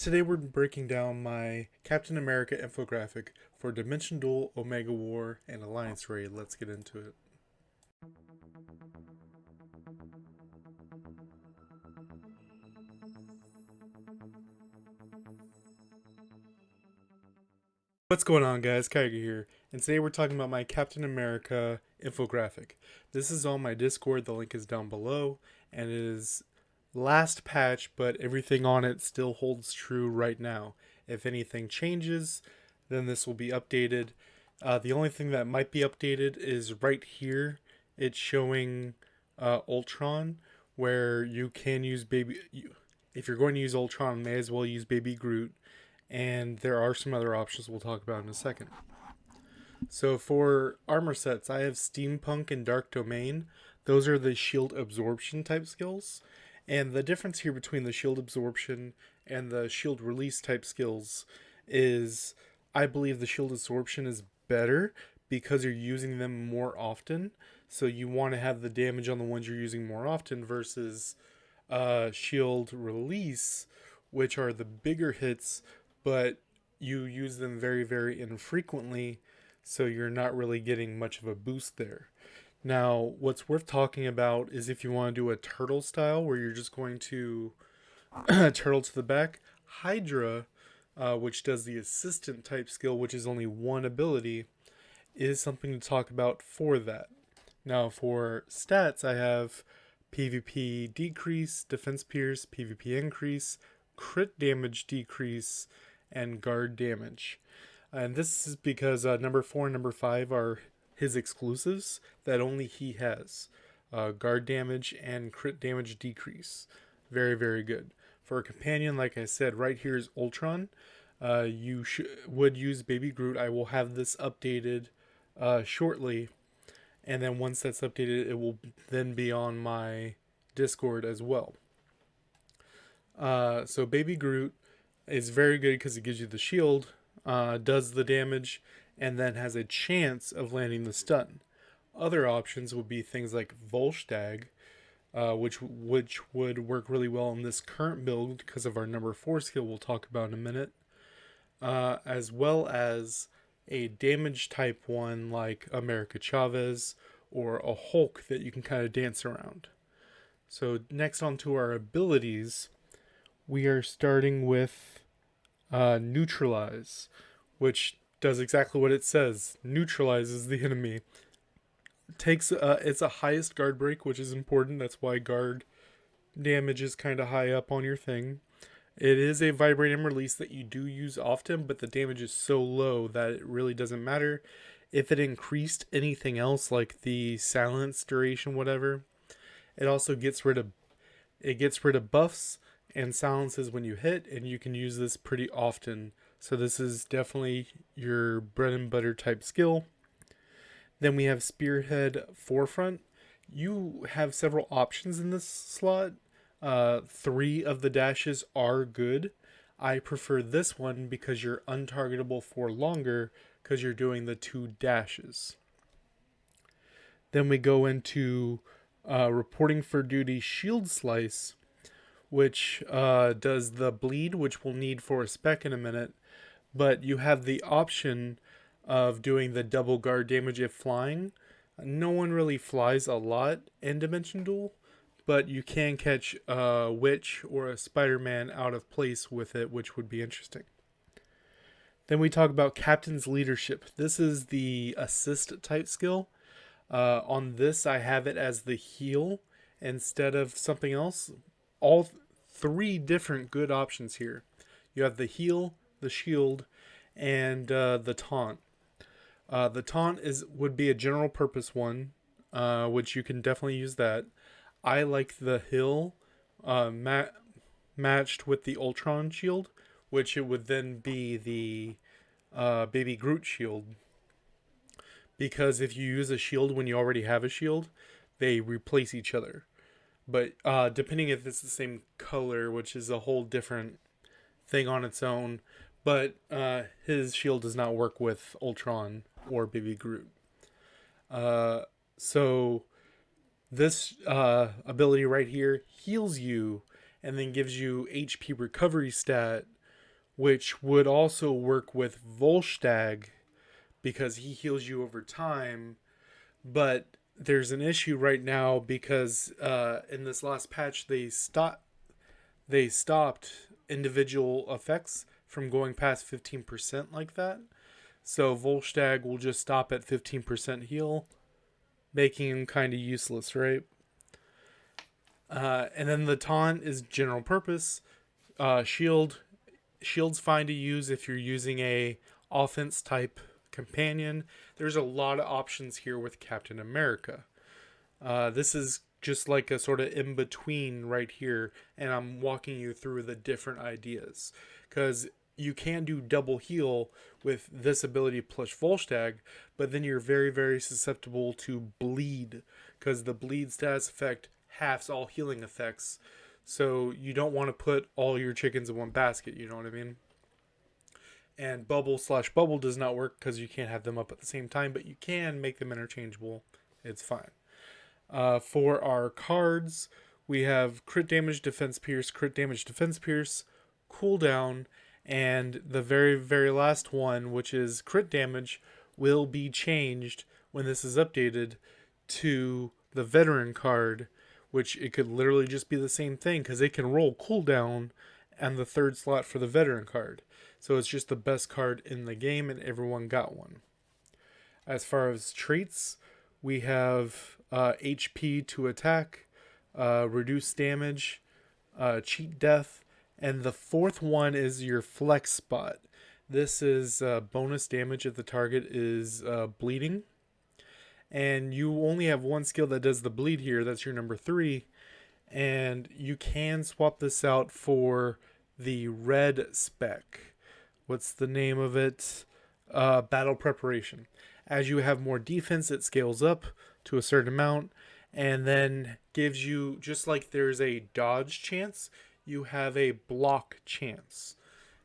Today we're breaking down my Captain America infographic for Dimension Duel, Omega War, and Alliance Raid. Let's get into it. What's going on, guys? Kigerr here, and today we're talking about my Captain America infographic. This is on my Discord, the link is down below, and it is last patch, but everything on it still holds true right now. If anything changes, then this will be updated. The only thing that might be updated is right here. It's showing Ultron, where you can use if you're going to use Ultron, may as well use Baby Groot. And there are some other options we'll talk about in a second. So for armor sets, I have Steampunk and Dark Domain. Those are the shield absorption type skills. And the difference here between the shield absorption and the shield release type skills is I believe the shield absorption is better because you're using them more often. So you want to have the damage on the ones you're using more often versus shield release, which are the bigger hits, but you use them very, very infrequently, so you're not really getting much of a boost there. Now, what's worth talking about is if you want to do a turtle style where you're just going to turtle to the back, Hydra, which does the assistant type skill, which is only one ability, is something to talk about for that. Now, for stats, I have PvP decrease, defense pierce, PvP increase, crit damage decrease, and guard damage. And this is because number 4 and number 5 are his exclusives that only he has. Guard damage and crit damage decrease. Very, very good. For a companion, like I said, right here is Ultron. You would use Baby Groot. I will have this updated shortly. And then once that's updated, it will then be on my Discord as well. So Baby Groot is very good because it gives you the shield, does the damage, and then has a chance of landing the stun. Other options would be things like Volstagg, which would work really well in this current build because of our number 4 skill we'll talk about in a minute, as well as a damage type one like America Chavez or a Hulk that you can kind of dance around. So next on to our abilities, we are starting with Neutralize, which does exactly what it says. Neutralizes the enemy. Takes it's a highest guard break, which is important. That's why guard damage is kind of high up on your thing. It is a vibranium release that you do use often, but the damage is so low that it really doesn't matter. If it increased anything else, like the silence duration, whatever, it also gets rid of buffs and silences when you hit, and you can use this pretty often. So this is definitely your bread and butter type skill. Then we have Spearhead Forefront. You have several options in this slot. 3 of the dashes are good. I prefer this one because you're untargetable for longer because you're doing the 2 dashes. Then we go into Reporting for Duty Shield Slice, which does the bleed, which we'll need for a spec in a minute. But you have the option of doing the double guard damage if flying. No one really flies a lot in Dimension Duel, but you can catch a Witch or a Spider-Man out of place with it, which would be interesting. Then we talk about Captain's Leadership. This is the assist type skill. On this, I have it as the heal instead of something else. All 3 different good options here. You have the heal, the shield, and the taunt. The taunt would be a general purpose one, which you can definitely use that. I like the heal matched with the Ultron shield, which it would then be the Baby Groot shield. Because if you use a shield when you already have a shield, they replace each other. But depending if it's the same color, which is a whole different thing on its own. But his shield does not work with Ultron or Baby Groot. So this ability right here heals you and then gives you HP recovery stat which would also work with Volstagg because he heals you over time. But there's an issue right now because in this last patch they stopped individual effects from going past 15% like that. So Volstagg will just stop at 15% heal, making him kind of useless, right? And then the taunt is general purpose. Shield. Shield's fine to use if you're using a offense type companion. There's a lot of options here with Captain America. This is just like a sort of in between right here, and I'm walking you through the different ideas because you can do double heal with this ability plus Volstagg, but then you're very, very susceptible to bleed because the bleed status effect halves all healing effects. So you don't want to put all your chickens in one basket, you know what I mean? And bubble/bubble does not work because you can't have them up at the same time, but you can make them interchangeable. It's fine. For our cards, we have crit damage, defense pierce, cooldown, and the very, very last one, which is crit damage, will be changed when this is updated to the veteran card, which it could literally just be the same thing because it can roll cooldown and the third slot for the veteran card. So it's just the best card in the game and everyone got one. As far as traits, we have HP to attack, reduce damage, cheat death, and the fourth one is your flex spot. This is bonus damage if the target is bleeding. And you only have one skill that does the bleed here. That's your number 3. And you can swap this out for the red spec. What's the name of it? Battle preparation. As you have more defense, it scales up to a certain amount and then gives you, just like there's a dodge chance, you have a block chance.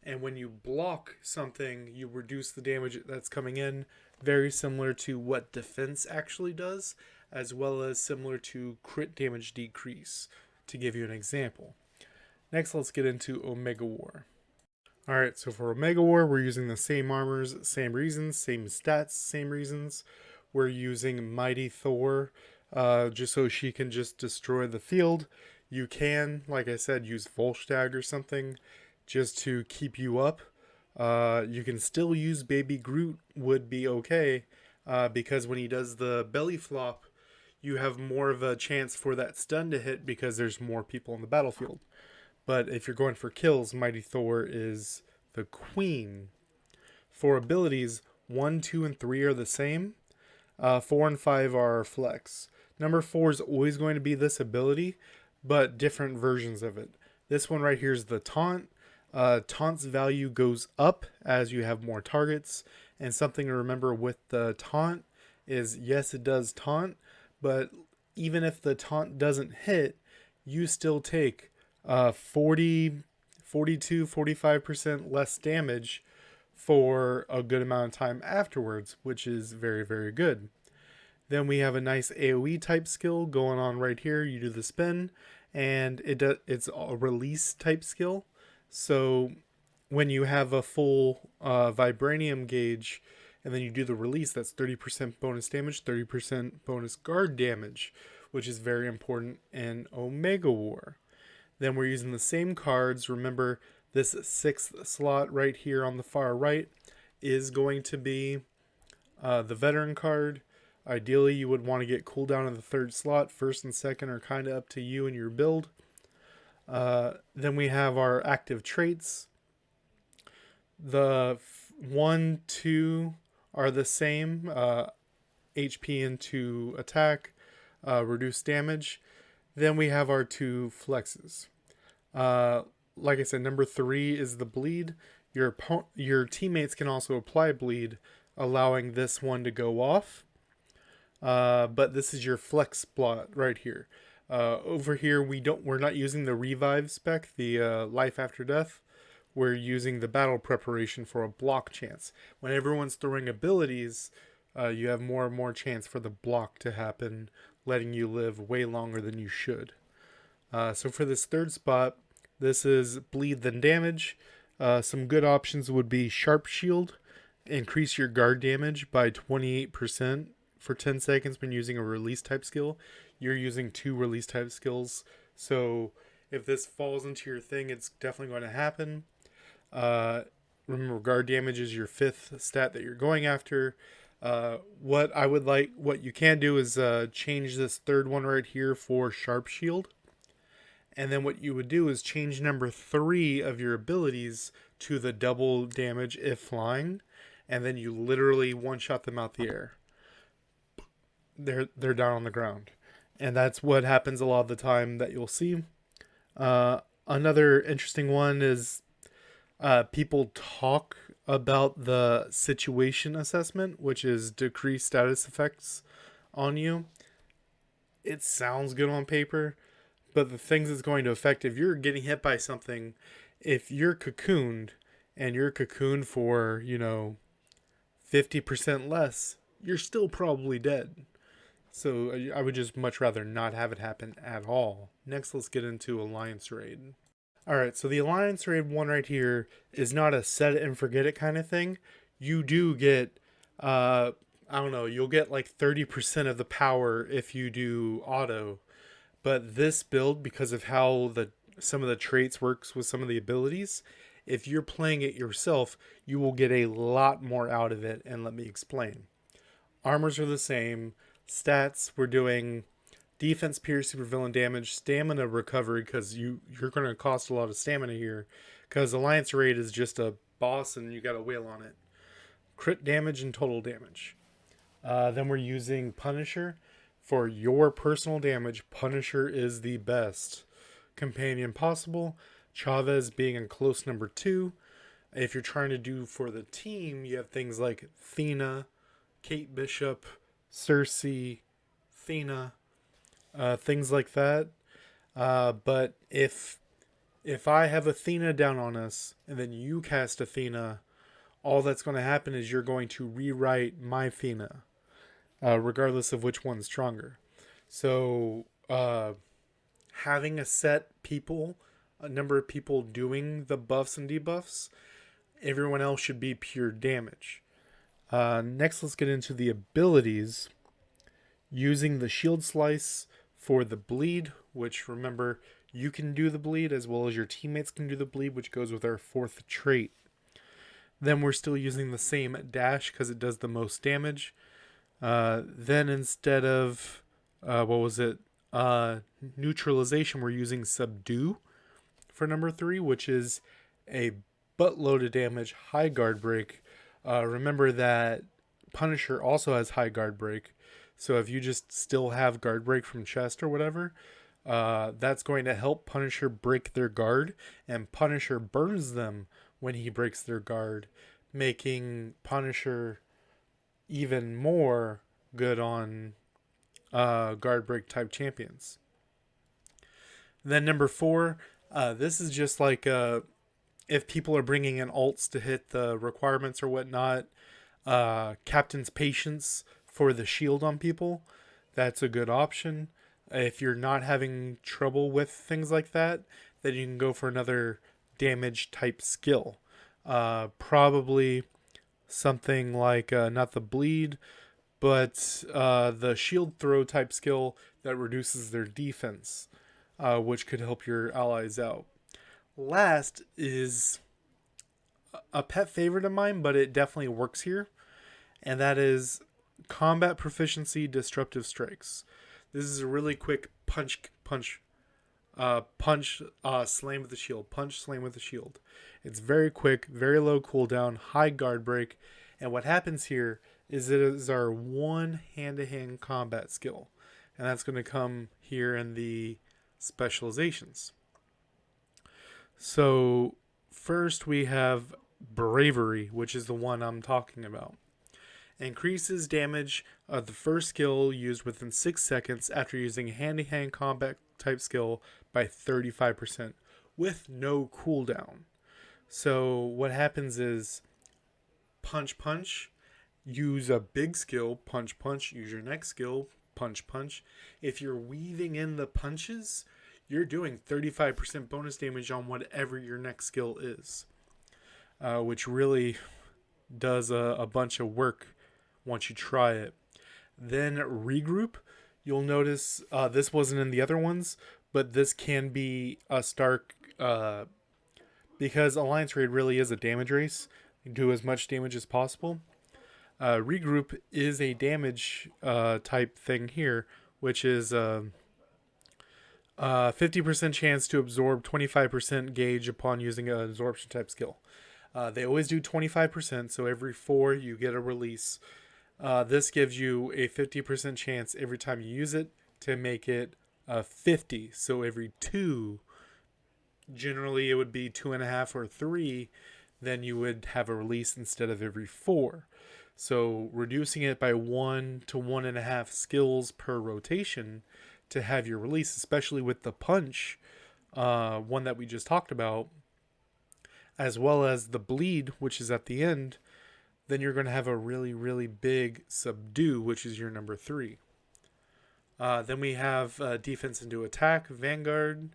And when you block something, you reduce the damage that's coming in, very similar to what defense actually does, as well as similar to crit damage decrease, to give you an example. Next, let's get into Omega War. Alright, so for Omega War, we're using the same armors, same reasons, same stats, same reasons. We're using Mighty Thor, just so she can just destroy the field. You can, like I said, use Volstagg or something just to keep you up. You can still use Baby Groot, would be okay, because when he does the belly flop, you have more of a chance for that stun to hit because there's more people on the battlefield. But if you're going for kills, Mighty Thor is the queen. For abilities, 1, 2, and 3 are the same. 4 and 5 are flex. Number 4 is always going to be this ability, but different versions of it. This one right here is the taunt. Taunt's value goes up as you have more targets. And something to remember with the taunt is, yes, it does taunt, but even if the taunt doesn't hit, you still take 42, 45% less damage for a good amount of time afterwards, which is very, very good. Then we have a nice AoE type skill going on right here. You do the spin, and it's a release type skill. So when you have a full vibranium gauge, and then you do the release, that's 30% bonus damage, 30% bonus guard damage, which is very important in Omega War. Then we're using the same cards. Remember, this 6th slot right here on the far right is going to be the veteran card. Ideally, you would want to get cooldown in the 3rd slot. 1st and 2nd are kind of up to you and your build. Then we have our active traits. The 1, 2 are the same. HP into attack, reduce damage. Then we have our 2 flexes. Like I said, number 3 is the bleed. Your teammates can also apply bleed, allowing this one to go off. But this is your flex spot right here. Over here, we're not using the revive spec, the life after death. We're using the battle preparation for a block chance. When everyone's throwing abilities, you have more and more chance for the block to happen, letting you live way longer than you should. So for this 3rd spot, this is bleed then damage. Some good options would be Sharp Shield, increase your guard damage by 28% for 10 seconds when using a release type skill. You're using 2 release type skills, so if this falls into your thing, it's definitely going to happen. Uh, Remember, guard damage is your 5th stat that you're going after. What you can do is change this third one right here for Sharp Shield. And then what you would do is change number 3 of your abilities to the double damage if flying, and then you literally one shot them out the air. They're down on the ground, and that's what happens a lot of the time that you'll see. Another interesting one is people talk about the situation assessment, which is decreased status effects on you. It sounds good on paper, but the things it's going to affect, if you're getting hit by something, if you're cocooned and you're cocooned for, 50% less, you're still probably dead. So I would just much rather not have it happen at all. Next, let's get into Alliance Raid. Alright, so the Alliance Raid one right here is not a set it and forget it kind of thing. You do get, you'll get like 30% of the power if you do auto. But this build, because of how some of the traits works with some of the abilities, if you're playing it yourself, you will get a lot more out of it, and let me explain. Armors are the same. Stats, we're doing defense, pierce, supervillain damage, stamina recovery, because you're going to cost a lot of stamina here, because Alliance Raid is just a boss and you got to wail on it. Crit damage and total damage. Then we're using Punisher. For your personal damage, Punisher is the best companion possible. Chavez being in close number 2. If you're trying to do for the team, you have things like Athena, Kate Bishop, Cersei, Athena, things like that. But if I have Athena down on us and then you cast Athena, all that's going to happen is you're going to rewrite my Athena, regardless of which one's stronger. So having a number of people doing the buffs and debuffs, everyone else should be pure damage. Next, let's get into the abilities. Using the shield slice for the bleed, which, remember, you can do the bleed as well as your teammates can do the bleed, which goes with our 4th trait. Then we're still using the same dash because it does the most damage. Then instead of neutralization, we're using subdue for number 3, which is a buttload of damage, high guard break. Remember that Punisher also has high guard break, so if you just still have guard break from chest or whatever, that's going to help Punisher break their guard, and Punisher burns them when he breaks their guard, making Punisher even more good on guard break type champions. Then number 4, this is just like if people are bringing in alts to hit the requirements or whatnot, Captain's Patience for the shield on people, that's a good option. If you're not having trouble with things like that, then you can go for another damage type skill. Probably something like not the bleed, but the shield throw type skill that reduces their defense, which could help your allies out. Last is a pet favorite of mine, but it definitely works here, and that is combat proficiency disruptive strikes. This is a really quick slam with the shield. Punch, slam with the shield. It's very quick, very low cooldown, high guard break, and what happens here is it is our one hand-to-hand combat skill, and that's going to come here in the specializations. So first we have Bravery, which is the one I'm talking about. Increases damage of the first skill used within 6 seconds after using hand-to-hand combat type skill by 35% with no cooldown. So what happens is punch, punch, use a big skill, punch, punch, use your next skill, punch, punch. If you're weaving in the punches, you're doing 35% bonus damage on whatever your next skill is. which really does a bunch of work once you try it. Then regroup. You'll notice this wasn't in the other ones, but this can be a stark because Alliance Raid really is a damage race. You do as much damage as possible. Regroup is a damage type thing here, which is 50% chance to absorb 25% gauge upon using an absorption type skill. They always do 25%, so every 4 you get a release. This gives you a 50% chance every time you use it to make it 50. So every 2, generally it would be 2.5 or 3, then you would have a release instead of every 4. So reducing it by 1 to 1.5 skills per rotation to have your release, especially with the punch, one that we just talked about, as well as the bleed, which is at the end, then you're going to have a really, really big subdue, which is your number 3. Then we have defense into attack, Vanguard.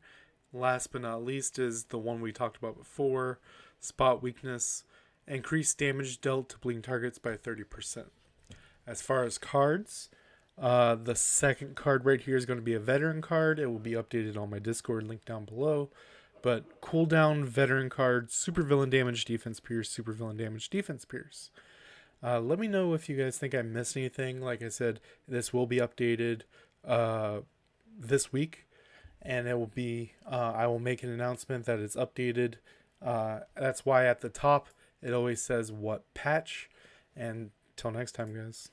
Last but not least is the one we talked about before, spot weakness. Increase damage dealt to bleeding targets by 30%. As far as cards, the second card right here is going to be a veteran card. It will be updated on my Discord link down below. But cooldown veteran card, super villain damage, defense pierce, super villain damage, defense pierce. Let me know if you guys think I missed anything. Like I said, this will be updated this week, and it will be. I will make an announcement that it's updated. That's why at the top it always says what patch. And till next time, guys.